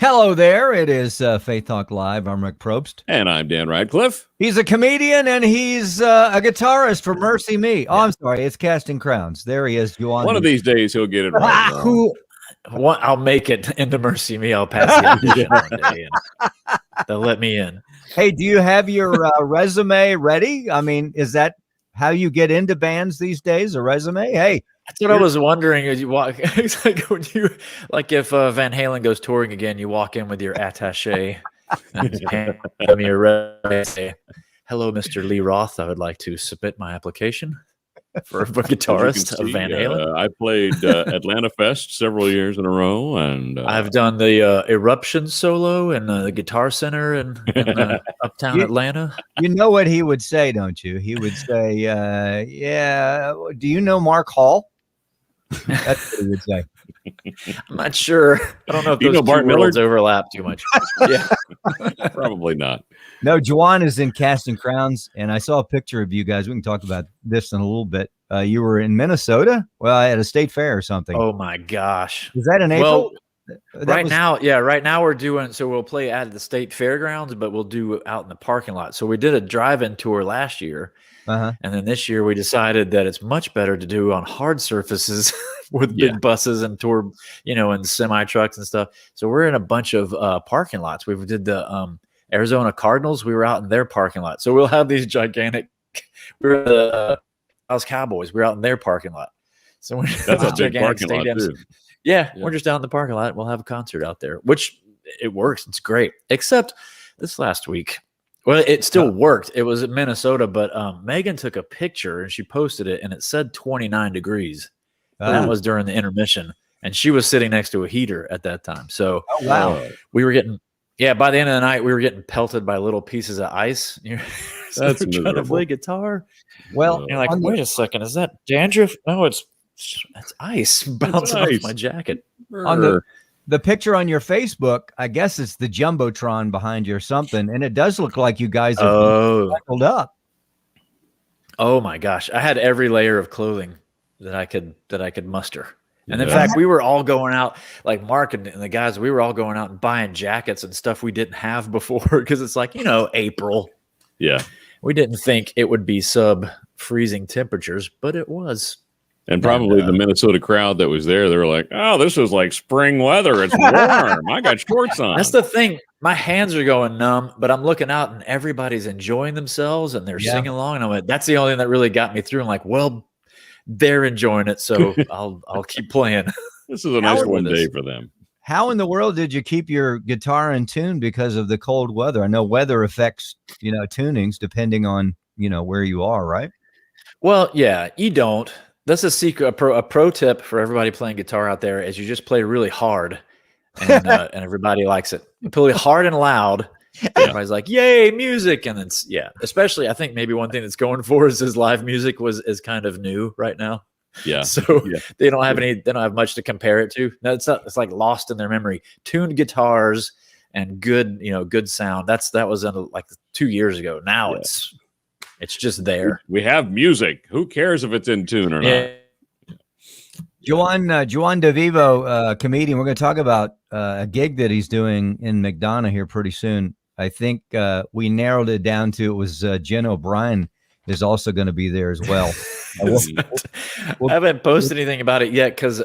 Hello there. It is Faith Talk Live. I'm Rick Probst. And I'm Dan Radcliffe. He's a comedian and he's a guitarist for Mercy Me. Oh, I'm sorry. It's Casting Crowns. There he is. One of these days he'll get it right. I'll make it into Mercy Me. I'll pass the audition one day and they'll let me in. Hey, do you have your resume ready? I mean, is that how you get into bands these days? A resume? Hey. That's what I was wondering as you walk. It's like when you, like if Van Halen goes touring again, you walk in with your attaché and hand me your resume. Say, "Hello, Mr. Lee Roth. I would like to submit my application for a guitarist of Van Halen." I played Atlanta Fest several years in a row, and I've done the Eruption solo in the Guitar Center in uptown Atlanta. You know what he would say, don't you? He would say, "Yeah, do you know Mark Hall?" That's what he would say. I'm not sure. I don't know if those two worlds overlap too much. Yeah, probably not. No, Juan is in Casting Crowns, and I saw a picture of you guys. We can talk about this in a little bit. You were in Minnesota? Well, at a state fair or something. Oh my gosh. Was that in April? Well, right now we're doing, so we'll play at the state fairgrounds, but we'll do out in the parking lot. So we did a drive-in tour last year. And then this year we decided that it's much better to do on hard surfaces with big buses and tour, and semi trucks and stuff. So we're in a bunch of parking lots. We did the Arizona Cardinals. We were out in their parking lot. So we'll have these gigantic. We were the Dallas Cowboys. We're out in their parking lot. So that's a big parking lot too. Yeah, we're just out in the parking lot. We'll have a concert out there, which it works. It's great. Except this last week. Well, it still worked. It was in Minnesota, but Megan took a picture and she posted it, and it said 29 degrees. That was during the intermission, and she was sitting next to a heater at that time. So, we were getting, by the end of the night, we were getting pelted by little pieces of ice. That's trying to play guitar. Well, you're like, wait a second, is that dandruff? No, it's ice bouncing off my jacket. On the picture on your Facebook, I guess it's the Jumbotron behind you or something, and it does look like you guys are buckled up. Oh my gosh. I had every layer of clothing that I could muster. And in fact, we were all going out, like Mark and the guys, we were all going out and buying jackets and stuff we didn't have before, because it's like, April. Yeah. We didn't think it would be sub-freezing temperatures, but it was. And probably the Minnesota crowd that was there, they were like, "Oh, this is like spring weather. It's warm. I got shorts on." That's the thing. My hands are going numb, but I'm looking out and everybody's enjoying themselves and they're singing along. And I'm like, that's the only thing that really got me through. I'm like, well, they're enjoying it, so I'll keep playing. This is a nice one day for them. How in the world did you keep your guitar in tune because of the cold weather? I know weather affects, tunings depending on, where you are, right? Well, yeah, you don't. That's a secret, a pro tip for everybody playing guitar out there is you just play really hard and everybody likes it. You play hard and loud. Everybody's like, yay, music. And then, especially I think maybe one thing that's going for is live music is kind of new right now. Yeah. So they don't have much to compare it to. No, it's like lost in their memory. Tuned guitars and good sound. That was like 2 years ago. Now it's just there. We have music. Who cares if it's in tune or not? Juan DeVevo, comedian. We're going to talk about a gig that he's doing in McDonough here pretty soon. I think we narrowed it down to it was Jen O'Brien is also going to be there as well. I haven't posted anything about it yet because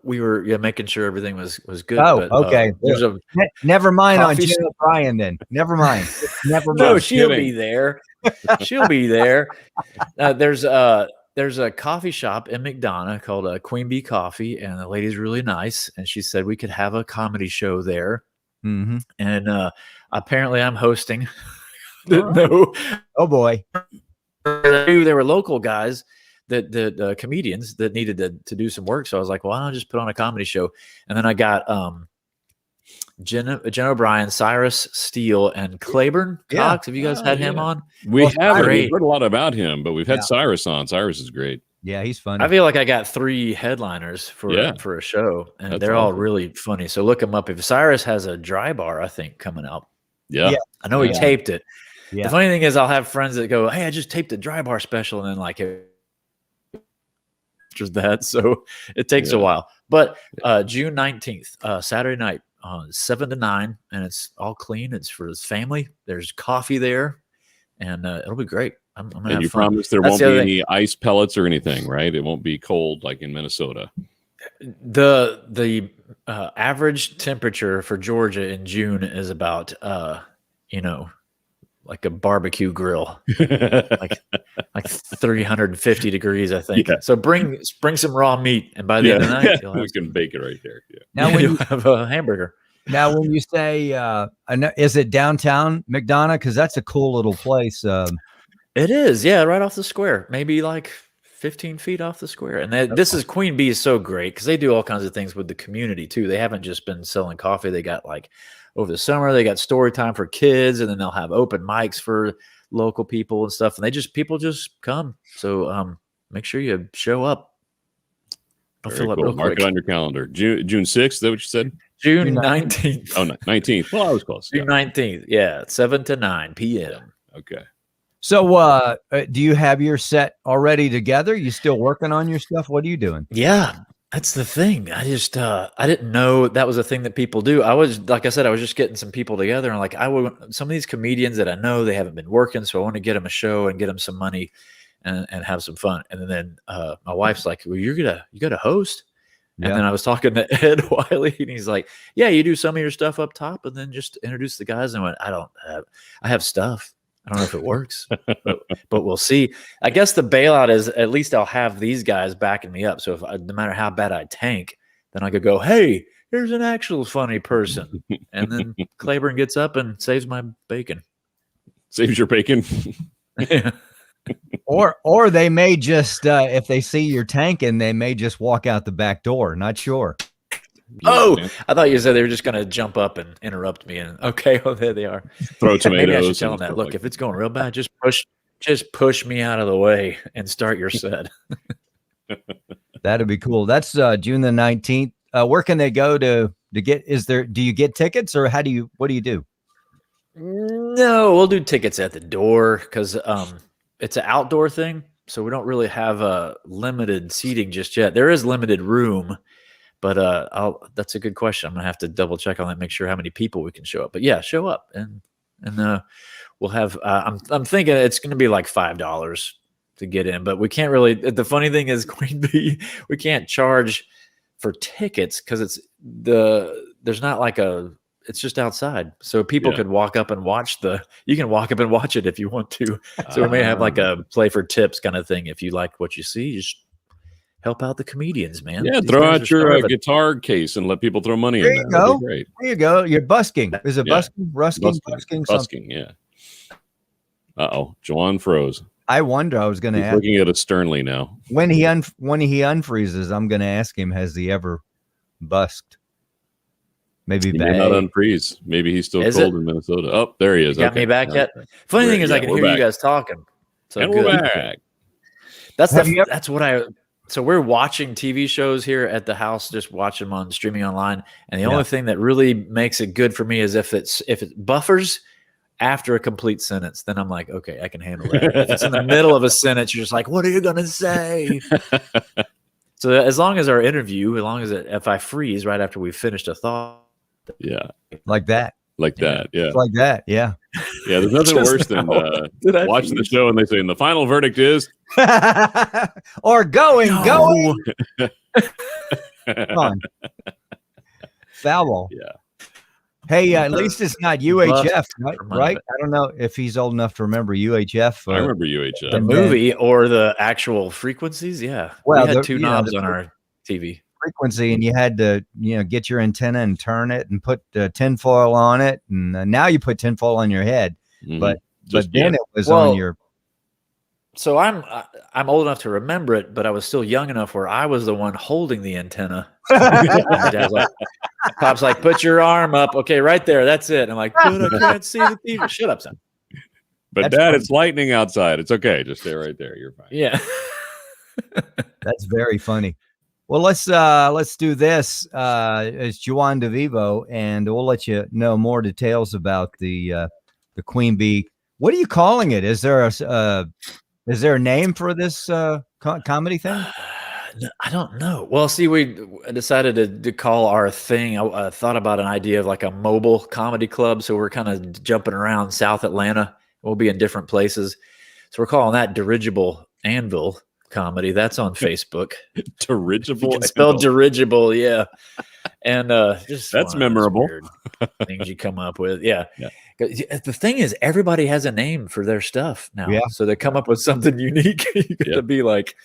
we were making sure everything was good. Oh, but, okay. Never mind on Jen O'Brien then. Never mind. No, she'll be there. She'll be there. There's a coffee shop in McDonough called Queen Bee Coffee, and the lady's really nice. And she said we could have a comedy show there. Mm-hmm. And apparently, I'm hosting. No, oh boy. There were local guys that comedians that needed to do some work. So I was like, well, why don't I just put on a comedy show? And then I got Jen O'Brien, Cyrus Steele, and Claiborne Cox. Have you guys had him on? We haven't. We've heard a lot about him, but we've had Cyrus on. Cyrus is great. Yeah, he's funny. I feel like I got 3 headliners for a show, and they're all really funny. So look them up. If Cyrus has a dry bar, I think, coming out. Yeah. I know he taped it. Yeah. The funny thing is I'll have friends that go, hey, I just taped a dry bar special, and then like just that. So it takes a while. But June 19th, Saturday night, 7 to 9, and it's all clean. It's for his family. There's coffee there, and it'll be great. I'm gonna And have you fun. promise there That's won't the be other any ice pellets or anything, right? It won't be cold like in Minnesota. The average temperature for Georgia in June is about like a barbecue grill, like 350 degrees, I think. Yeah. So bring some raw meat, and by the end of the night, we can bake it right there. Yeah. Now, when you'll have a hamburger. Now, when you say, is it downtown McDonough? Because that's a cool little place. It is, yeah, right off the square, maybe like 15 feet off the square. And this is Queen Bee is so great because they do all kinds of things with the community too. They haven't just been selling coffee. They got like over the summer, they got story time for kids, and then they'll have open mics for local people and stuff. And people just come. So make sure you show up. I'll fill up real quick. Mark it on your calendar. June 6th, is that what you said? June 19th. Oh, no, 19th. Well, I was close. June 19th. Yeah, 7 to 9 p.m. Okay. So do you have your set already together? You still working on your stuff? What are you doing? Yeah, that's the thing. I just I didn't know that was a thing that people do. I was, like I said, I was just getting some people together, and like some of these comedians that I know, they haven't been working, so I want to get them a show and get them some money and have some fun. And then my wife's like, "Well, you got to host." Yeah. And then I was talking to Ed Wiley, and he's like, "Yeah, you do some of your stuff up top, and then just introduce the guys." And I went, I have stuff. I don't know if it works, but we'll see. I guess the bailout is at least I'll have these guys backing me up. So no matter how bad I tank, then I could go, "Hey, here's an actual funny person," and then Claiborne gets up and saves my bacon. Saves your bacon. Yeah. Or they may just if they see you're tanking, they may just walk out the back door. Not sure. Oh, I thought you said they were just going to jump up and interrupt me. And okay, well, there they are. Throw tomatoes. Maybe I should tell them that. Look, if it's going real bad, just push me out of the way and start your set. That'd be cool. That's June the 19th. Where can they go to get? Do you get tickets, or what do you do? No, we'll do tickets at the door because it's an outdoor thing, so we don't really have limited seating just yet. There is limited room. But that's a good question. I'm gonna have to double check on that, make sure how many people we can show up. But yeah, show up and we'll have. I'm thinking it's gonna be like $5 to get in, but we can't really. The funny thing is, Queen Bee, we can't charge for tickets because there's not like it's just outside, so people could walk up and watch you can walk up and watch it if you want to. So we may have like a play for tips kind of thing. If you like what you see, just help out the comedians, man. Yeah, throw out your guitar case and let people throw money in there. You go. Great. There you go. You're busking. Is it busking? Busking, yeah. Uh-oh. Juan froze. I wonder. I was going to ask. Looking at us sternly now. When he unfreezes, I'm going to ask him, has he ever busked? Maybe he may not unfreeze. Maybe he's still cold in Minnesota. Oh, there he is. You got me back yet? Funny thing is, I can hear you guys talking. So and we're back. That's what so we're watching TV shows here at the house, just watch them on streaming online. And the only thing that really makes it good for me is if it buffers after a complete sentence, then I'm like, okay, I can handle that. If it's in the middle of a sentence, you're just like, what are you going to say? So as long as if I freeze right after we've finished a thought. Yeah. Like that. Like that. Yeah. Like that. Yeah. Yeah. There's nothing worse than watching the show and they say, and the final verdict is. Or going. Come on. Foul ball. Yeah. Hey, at least it's not UHF, right? I don't know if he's old enough to remember UHF. I remember UHF. The movie or the actual frequencies. Yeah. Well, we had two knobs on our TV. Frequency, and you had to get your antenna and turn it and put tinfoil on it, and now you put tinfoil on your head, but then it was on your. So I'm old enough to remember it, but I was still young enough where I was the one holding the antenna. My dad's like, Pop's like, put your arm up, okay, right there, that's it. I'm like, but I can't see the TV. Shut up, son. But that's Dad, funny. It's lightning outside. It's okay. Just stay right there. You're fine. Yeah. That's very funny. Well, let's do this. It's Juan DeVevo, and we'll let you know more details about the Queen Bee. What are you calling it? Is there a name for this comedy thing? I don't know. Well, see, we decided to call our thing. I thought about an idea of like a mobile comedy club. So we're kind of jumping around South Atlanta. We'll be in different places. So we're calling that Dirigible Anvil Comedy. That's on Facebook. Dirigible, it's spelled dirigible, yeah. And just that's memorable. Things you come up with, yeah. The thing is, everybody has a name for their stuff now. Yeah. So they come up with something unique. You got to be like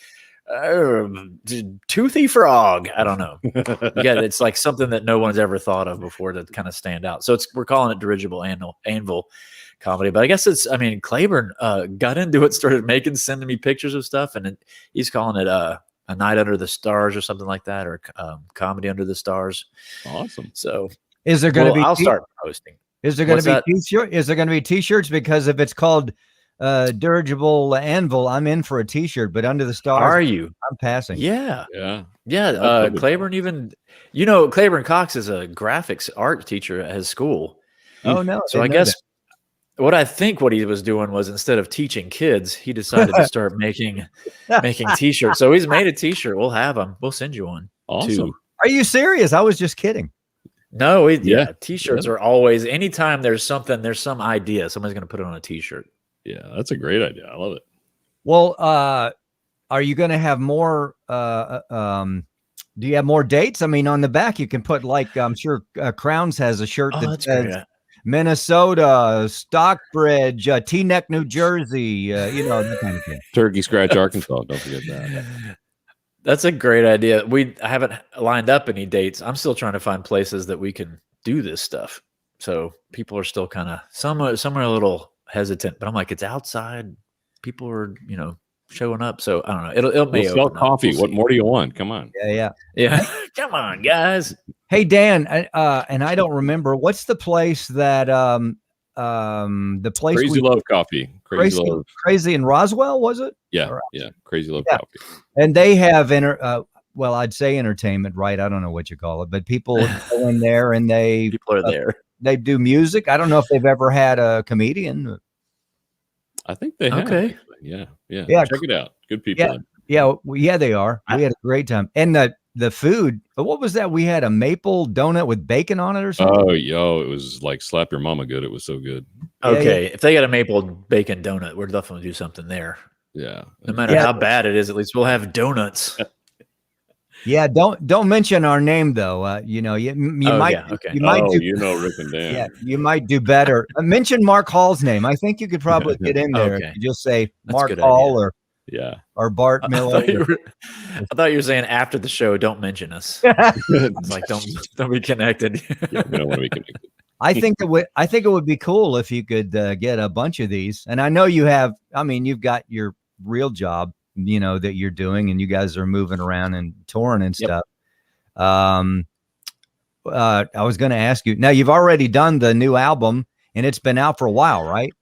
Toothy Frog. I don't know. It's like something that no one's ever thought of before to kind of stand out. So we're calling it Dirigible Anvil Comedy. But I guess Claiborne got into it, started sending me pictures of stuff, and he's calling it A Night Under the Stars or something like that, or Comedy Under the Stars. Awesome. So is there going to be? I'll start posting. Is there going to be t-shirt? Is there going to be t-shirts? Because if it's called Dirigible Anvil, I'm in for a t-shirt. But Under the Stars, are you? I'm passing. Yeah. Claiborne Claiborne Cox is a graphics art teacher at his school. Oh no! So I guess what he was doing was, instead of teaching kids, he decided to start making t-shirts. So he's made a t-shirt. We'll have them. We'll send you one. Awesome. Too. Are you serious? I was just kidding. No, t-shirts are always, anytime there's some idea, somebody's going to put it on a t-shirt. Yeah, that's a great idea. I love it. Well, are you going to have more? Do you have more dates? I mean, on the back you can put, like, I'm sure Crowns has a shirt that says great. Minnesota, Stockbridge, Teaneck, New Jersey, that kind of thing. Turkey Scratch, Arkansas. Don't forget that. That's a great idea. I haven't lined up any dates. I'm still trying to find places that we can do this stuff. So people are still kind of, some are a little hesitant, but I'm like, it's outside. People are, showing up. So I don't know. It'll be sell coffee. What more do you want? Come on. Yeah. Come on, guys. Hey, Dan, and I don't remember, what's the place that the place Crazy Love Coffee. Crazy in Roswell, was it? Yeah. Crazy Love Coffee. And they have I'd say entertainment, right? I don't know what you call it, but people go in there and people are there. They do music. I don't know if they've ever had a comedian. I think they have. Okay. Yeah. Check it out. Good people. Yeah, they are. We had a great time. And the food, what was that? We had a maple donut with bacon on it or something. Oh, it was like slap your mama good. It was so good. Okay. If they got a maple bacon donut, we're definitely do something there. Yeah. No matter how bad it is, at least we'll have donuts. Yeah, don't mention our name though. You might. Yeah, okay. You might Rick and Dan. Yeah, you might do better. Mention Mark Hall's name. I think you could probably get in there. Okay. You just say Mark Hall or Bart Miller. I thought you were saying after the show, don't mention us. It's like don't be connected. We don't want to be connected. I think it would be cool if you could get a bunch of these. And I know you have. I mean, you've got your real job, that you're doing, and you guys are moving around and touring and stuff. I was going to ask you. Now, you've already done the new album, and it's been out for a while, right?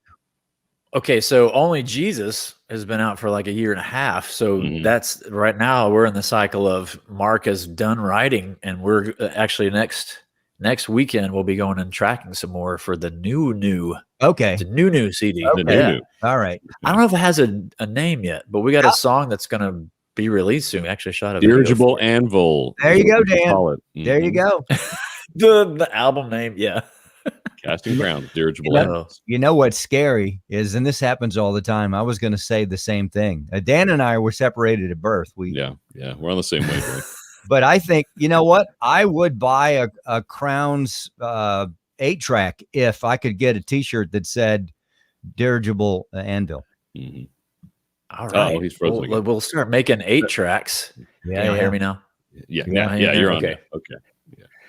Okay, so Only Jesus has been out for like a year and a half. So that's right now we're in the cycle of Mark has done writing, and we're actually next weekend we'll be going and tracking some more for the new. Okay, it's a new CD. Okay. New. All right. I don't know if it has a name yet, but we got a song that's going to be released soon. Actually, shot a Dirigible Anvil. There you go, Dan. There you go. the album name, yeah. Casting Crowns, Dirigible Anvil. You know what's scary is, and this happens all the time. I was going to say the same thing. Dan and I were separated at birth. Yeah, we're on the same wavelength. But I think, you know what? I would buy a Crowns 8-track if I could get a T-shirt that said Dirigible Anvil. Mm-hmm. All right. Oh, he's frozen. We'll start making 8 tracks. Yeah, Can you hear me now? Yeah, you're on. Okay. Okay.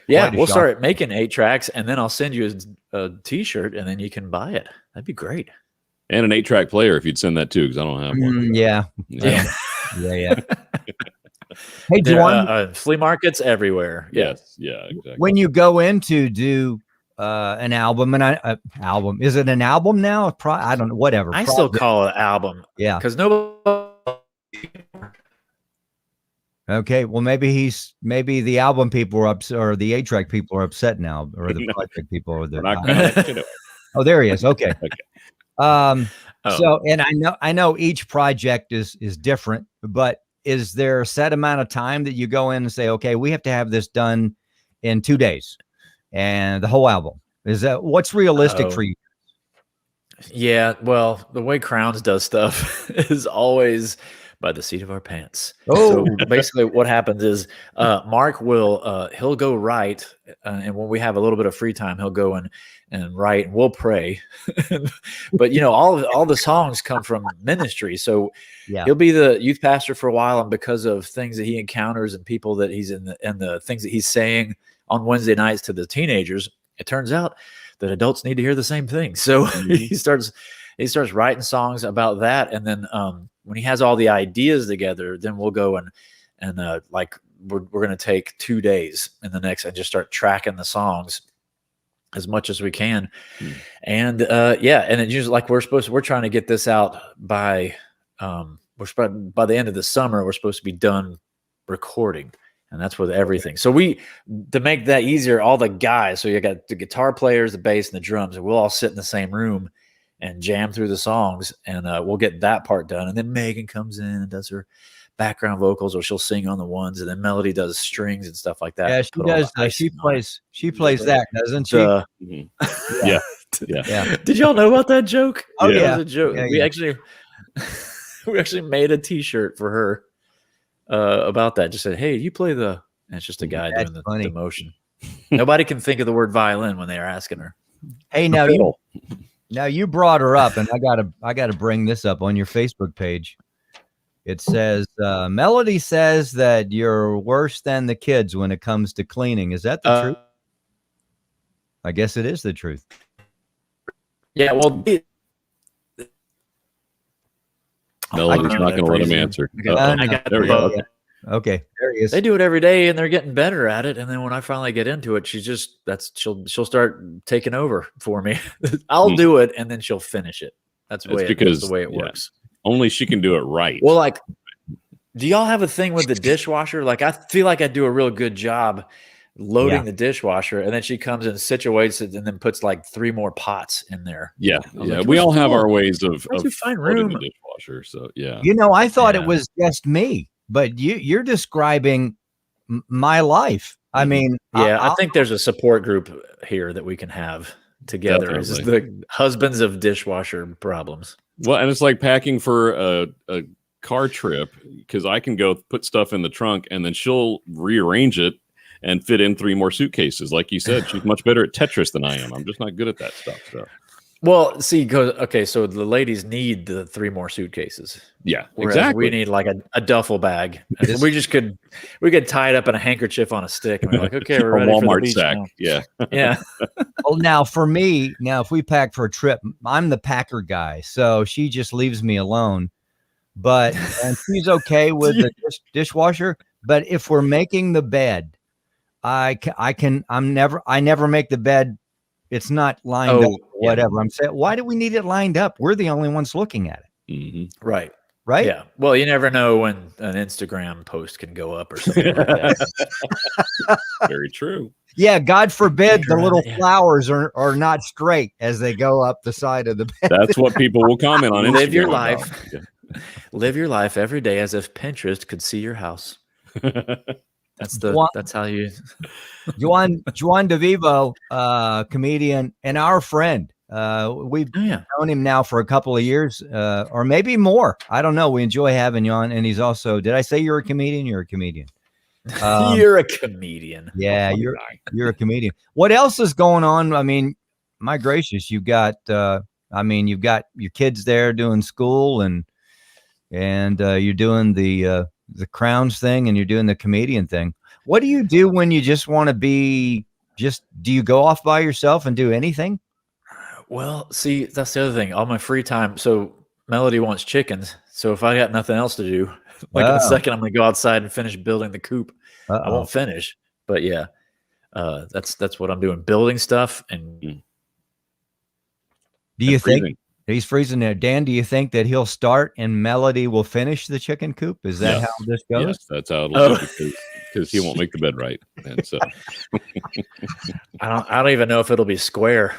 Yeah, we'll start making 8 tracks, and then I'll send you a T-shirt, and then you can buy it. That'd be great. And an 8-track player if you'd send that too, because I don't have one. Yeah. Hey, Juan, flea markets everywhere. Yes, yeah, exactly. When you go in to do an album, and album, is it an album now? I don't know, whatever. I still call it album. Yeah, because nobody. Okay, well, maybe the album people are upset, or the 8-track people are upset now, or the project people, or the. Oh, there he is. Okay. So, and I know each project is different, but is there a set amount of time that you go in and say, okay, we have to have this done in 2 days and the whole album? Is that what's realistic for you? Yeah, well, the way Crowns does stuff is always by the seat of our pants. Oh. So basically what happens is Mark will he'll go write, and when we have a little bit of free time, he'll go and write, and we'll pray. But you know, all the songs come from ministry. So he'll be the youth pastor for a while, and because of things that he encounters and people that he's in and the things that he's saying on Wednesday nights to the teenagers, it turns out that adults need to hear the same thing. So he starts writing songs about that, and then when he has all the ideas together, then we'll go and like we're going to take 2 days in the next and just start tracking the songs as much as we can. And and it's usually like we're trying to get this out by by the end of the summer. We're supposed to be done recording, and that's with everything. So to make that easier, all the guys, so you got the guitar players, the bass, and the drums, and we'll all sit in the same room and jam through the songs, and we'll get that part done. And then Megan comes in and does her background vocals, or she'll sing on the ones, and then Melody does strings and stuff like that. Yeah, she does. She plays that, doesn't she? Yeah. Did y'all know about that joke? Oh, yeah. yeah. It was a joke. Yeah, We actually made a T-shirt for her about that. Just said, "Hey, you play the." And it's just a guy doing the motion. Nobody can think of the word violin when they are asking her. Hey, now you brought her up, and I gotta bring this up on your Facebook page. It says Melody says that you're worse than the kids when it comes to cleaning. Is that the truth? I guess it is the truth. Yeah, well, Melody's not going to let him answer. There we go. Okay, there he is. They do it every day, and they're getting better at it. And then when I finally get into it, she'll start taking over for me. I'll do it, and then she'll finish it. That's the way it works. Only she can do it right. Well, like, do y'all have a thing with the dishwasher? Like, I feel like I do a real good job loading the dishwasher, and then she comes and situates it, and then puts like 3 more pots in there. Yeah, like, we all have our ways of find loading room the dishwasher. So yeah, I thought it was just me, but you're describing my life. I mean, I think there's a support group here that we can have together. This is the husbands of dishwasher problems. Well, and it's like packing for a car trip, because I can go put stuff in the trunk, and then she'll rearrange it and fit in 3 more suitcases. Like you said, she's much better at Tetris than I am. I'm just not good at that stuff. So, well, see, so the ladies need the 3 more suitcases. Yeah, exactly. We need like a duffel bag. we could tie it up in a handkerchief on a stick, and we're like, okay, we're ready Walmart for the beach sack. now. Yeah. Well, now for me, if we pack for a trip, I'm the packer guy, so she just leaves me alone. And she's okay with the dishwasher. But if we're making the bed, I never make the bed. It's not lined up, whatever. I'm saying, why do we need it lined up? We're the only ones looking at it. Mm-hmm. Right. Yeah. Well, you never know when an Instagram post can go up or something like that. Very true. Yeah. God forbid the little flowers are not straight as they go up the side of the bed. That's what people will comment on Instagram. Live your life. Live your life every day as if Pinterest could see your house. That's how you. Juan DeVevo, comedian and our friend. We've known him now for a couple of years, or maybe more. I don't know. We enjoy having you on, and he's also. Did I say you're a comedian? You're a comedian. You're a comedian. Yeah, you're a comedian. What else is going on? I mean, my gracious, you've got. You've got your kids there doing school, and you're doing the Crowns thing, and you're doing the comedian thing. What do you do when you just want to be? Do you go off by yourself and do anything? Well, see, that's the other thing. All my free time. So Melody wants chickens. So if I got nothing else to do, in a second, I'm going to go outside and finish building the coop. I won't finish, but yeah, that's what I'm doing. Building stuff. And do you think he's freezing there? Dan, do you think that he'll start and Melody will finish the chicken coop? Is that how this goes? Yes, that's how it'll go, because he won't make the bed right. And so I don't even know if it'll be square.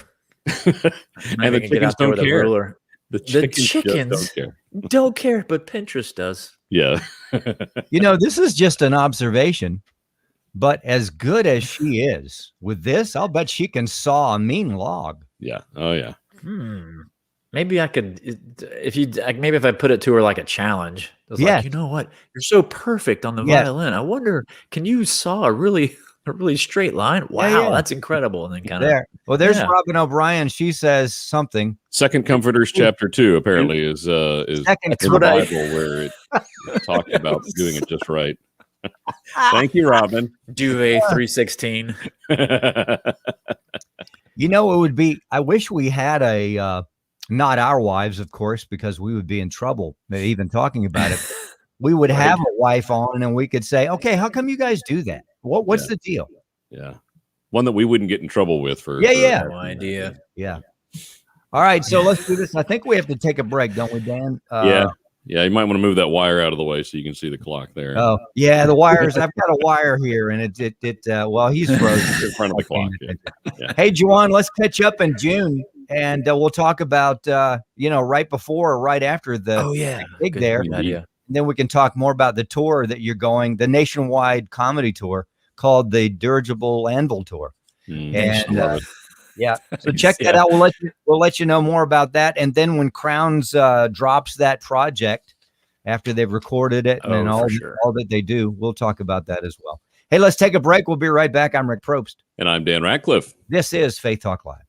And the chickens don't care. The chickens don't care, but Pinterest does. Yeah. This is just an observation, but as good as she is with this, I'll bet she can saw a mean log. Yeah. Oh yeah. Maybe I could, maybe if I put it to her like a challenge, it's like, you know what, you're so perfect on the violin. I wonder, can you saw a really straight line? Wow, that's incredible. And then kind of Well, there's Robin O'Brien. She says something. Second Comforters chapter 2 apparently is Second in the Bible where it talked about doing it just right. Thank you, Robin. Duvet 316. It would be. I wish we had a. Not our wives, of course, because we would be in trouble even talking about it. We would have a wife on, and we could say, "Okay, how come you guys do that? What's the deal?" Yeah, one that we wouldn't get in trouble with for. No idea. Yeah. All right, so let's do this. I think we have to take a break, don't we, Dan? Yeah. You might want to move that wire out of the way so you can see the clock there. Oh, yeah, the wires. I've got a wire here, and well, he's frozen in front of the clock. Yeah. Hey, Juan, let's catch up in June. And we'll talk about, right before or right after the gig there. And then we can talk more about the tour that you're going, the nationwide comedy tour called the Dirigible Anvil Tour. So check that out. We'll let you know more about that. And then when Crowns drops that project after they've recorded it and all that they do, we'll talk about that as well. Hey, let's take a break. We'll be right back. I'm Rick Probst. And I'm Dan Ratcliffe. This is Faith Talk Live.